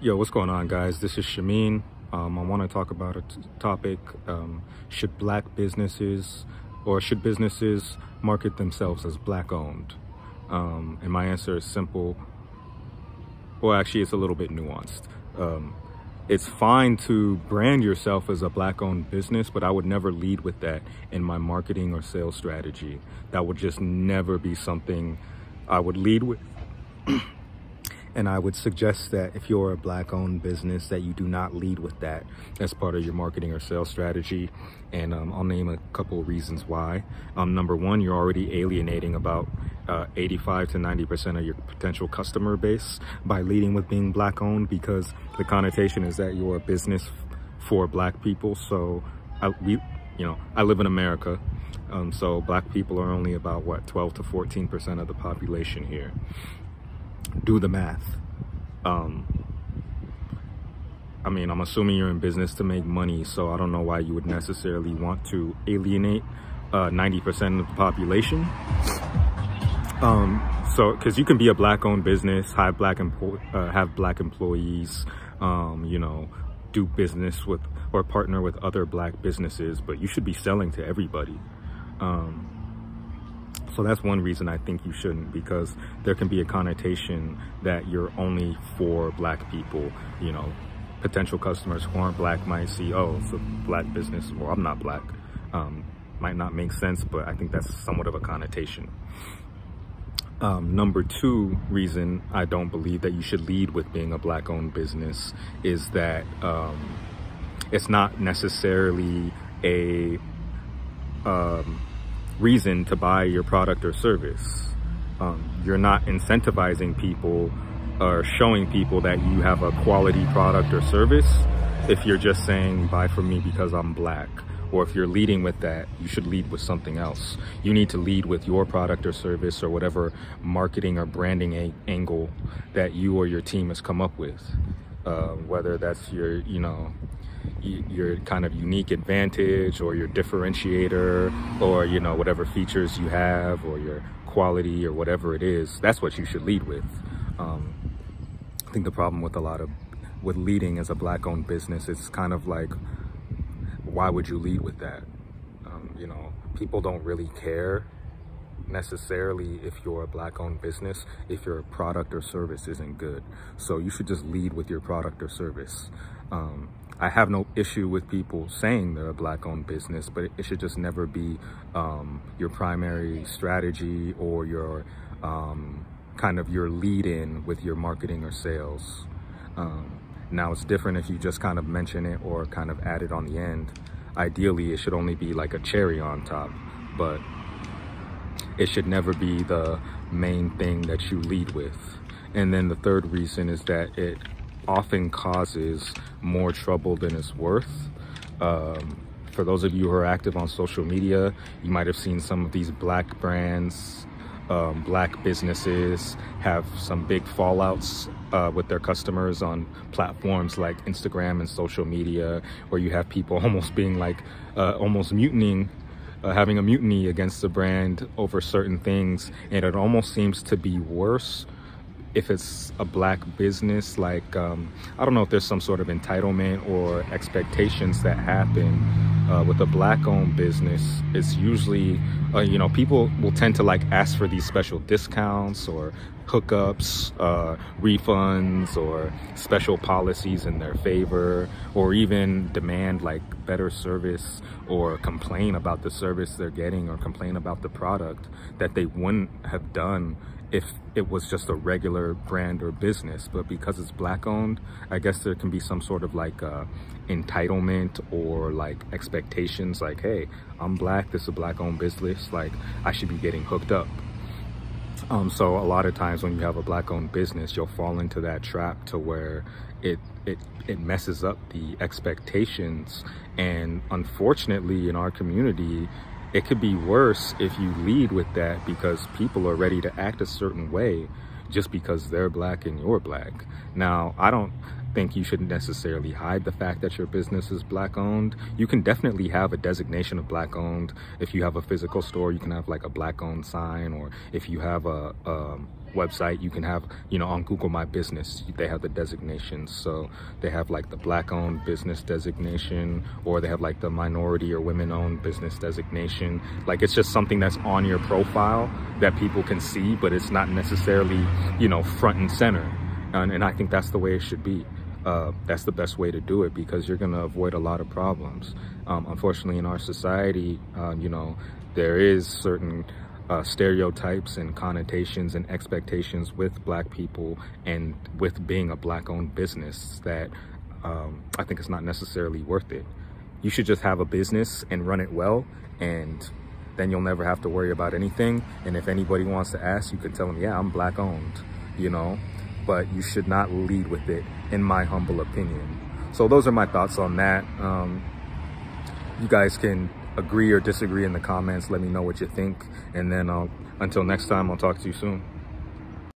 Yo, what's going on, guys? This is Shameen. I want to talk about a topic. Should black businesses or should businesses market themselves as black owned? And my answer is simple. Well, actually, it's a little bit nuanced. It's fine to brand yourself as a black owned business, but I would never lead with that in my marketing or sales strategy. That would just never be something I would lead with. And I would suggest that if you're a black-owned business, that you do not lead with that as part of your marketing or sales strategy. And I'll name a couple of reasons why. Number one, you're already alienating about 85 to 90% of your potential customer base by leading with being black-owned, because the connotation is that you're a business for black people. So I live in America, so black people are only about 12 to 14% of the population here. Do the math. I'm assuming you're in business to make money, so I don't know why you would necessarily want to alienate 90% of the population. Because you can be a black-owned business, have black employees, do business with or partner with other black businesses, but you should be selling to everybody. So that's one reason I think you shouldn't, because there can be a connotation that you're only for black people. Potential customers who aren't black might see, oh, it's a black business, well, I'm not black. Might not make sense, but I think that's somewhat of a connotation. Number two reason I don't believe that you should lead with being a black-owned business is that it's not necessarily a reason to buy your product or service. You're not incentivizing people or showing people that you have a quality product or service if you're just saying buy from me because I'm black. Or if you're leading with that, you should lead with something else. You need to lead with your product or service or whatever marketing or branding angle that you or your team has come up with. Whether that's your kind of unique advantage or your differentiator, or whatever features you have, or your quality, or whatever it is, that's what you should lead with. I think the problem with leading as a black-owned business, it's kind of like, why would you lead with that? People don't really care necessarily if you're a black-owned business if your product or service isn't good. So you should just lead with your product or service. I have no issue with people saying they're a black-owned business, but it should just never be your primary strategy or your kind of your lead-in with your marketing or sales. Now, it's different if you just kind of mention it or kind of add it on the end. Ideally, it should only be like a cherry on top, but it should never be the main thing that you lead with. And then the third reason is that it often causes more trouble than it's worth. For those of you who are active on social media, you might have seen some of these black brands, black businesses have some big fallouts with their customers on platforms like Instagram and social media, where you have people almost being like, almost mutinying, having a mutiny against the brand over certain things. And it almost seems to be worse if it's a black business. Like, I don't know if there's some sort of entitlement or expectations that happen with a black-owned business. It's usually, people will tend to like ask for these special discounts or hookups, refunds, or special policies in their favor, or even demand like better service or complain about the service they're getting or complain about the product that they wouldn't have done if it was just a regular brand or business. But because it's black owned, I guess there can be some sort of like entitlement or like expectations, like, hey, I'm black, this is a black owned business, like I should be getting hooked up. So a lot of times when you have a black owned business, you'll fall into that trap to where it messes up the expectations. And unfortunately in our community, it could be worse if you lead with that, because people are ready to act a certain way just because they're black and you're black. Now, I don't think you should necessarily hide the fact that your business is black owned. You can definitely have a designation of black owned. If you have a physical store, you can have like a black owned sign, or if you have a website, you can have, you know, on Google My Business, they have the designations. So they have like the Black-owned business designation, or they have like the minority or women-owned business designation. Like, it's just something that's on your profile that people can see, but it's not necessarily, you know, front and center. And I think that's the way it should be. That's the best way to do it, because you're going to avoid a lot of problems. Unfortunately, in our society, you know, there is certain stereotypes and connotations and expectations with Black people and with being a Black-owned business that I think it's not necessarily worth it. You should just have a business and run it well, and then you'll never have to worry about anything. And if anybody wants to ask, you can tell them, yeah, I'm Black-owned, you know, but you should not lead with it, in my humble opinion. So those are my thoughts on that. You guys can agree or disagree in the comments. Let me know what you think. And then until next time, I'll talk to you soon.